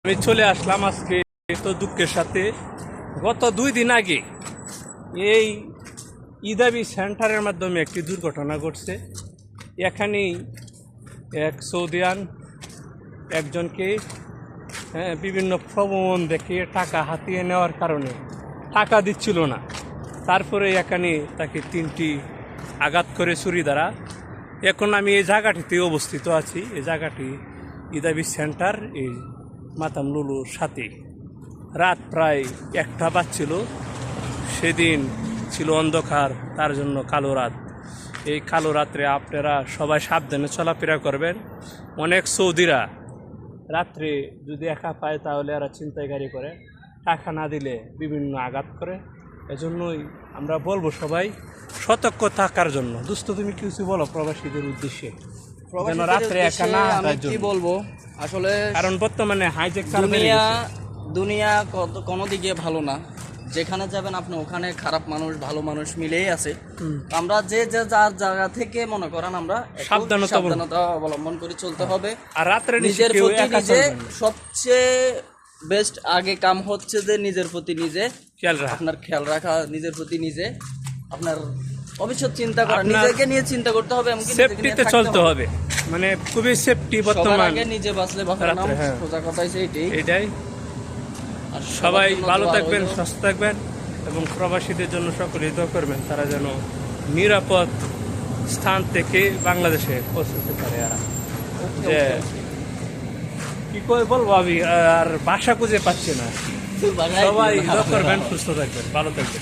আমি চলে আসলাম আজকে তো দুঃখের সাথে। গত 2 দিন আগে এই ইদাবি সেন্টারের মাধ্যমে একটি দুর্ঘটনা ঘটছে। এখানেই এক সৌদিয়ান একজনকে বিভিন্ন প্রলোভন দেখিয়ে টাকা হাতিয়ে নেওয়ার কারণে টাকা দিচ্ছিল না। তারপরে এখানে তাকে 3টি আঘাত করে ছুরি দ্বারা। এখন আমি এই জায়গাটিতে অবস্থিত আছি। এই জায়গাটি ইদাবি সেন্টার, এই মাতাম লুলুর সাথে। রাত প্রায় 1টা বাজছিল। সেদিন ছিল অন্ধকার, তার জন্য কালো রাত। এই কালো রাত্রে আপনারা সবাই সাবধানে চলাফেরা করবেন। অনেক সৌদিরা রাত্রে যদি একা পায় তাহলে এরা ছিনতাইকারী করে, টাকা না দিলে বিভিন্ন আঘাত করে। এজন্যই আমরা বলবো সবাই সতর্ক থাকার জন্য। দোস্ত, তুমি কিছু বলো প্রবাসীদের উদ্দেশ্যে, যেন রাত্রে একা না কি বলবো আসলে, কারণ বর্তমানে হাইজ্যাক দুনিয়া কোনো দিকে ভালো না। যেখানে যাবেন আপনি ওখানে খারাপ মানুষ ভালো মানুষ মিলেই আছে। আমরা যে যার জায়গা থেকে মনে করেন আমরা সাবধানতা অবলম্বন করে চলতে হবে। আর রাত্রে নিজের প্রতি নিজে সবচেয়ে বেস্ট আগে কাম হচ্ছে যে নিজের প্রতি নিজে আপনার খেয়াল রাখা, নিজের প্রতি নিজে আপনার ভবিষ্যৎ চিন্তা করা, নিজেকে নিয়ে চিন্তা করতে হবে, এমনকি সেফটিতে চলতে হবে। মানে খুবই সেফটি বর্তমানে, নিজে বাঁচলে বাঁচার নাম, সোজা কথা এইটাই। সবাই ভালো থাকবেন, সুস্থ থাকবেন এবং প্রবাসীদের জন্য সকলে দোয়া করবেন, তারা যেন নিরাপদ স্থান থেকে বাংলাদেশে পৌঁছতে পারে। কি করে বলবো, আমি আর ভাষা খুঁজে পাচ্ছি না। সবাই দোয়া করবেন, সুস্থ থাকবেন, ভালো থাকবেন।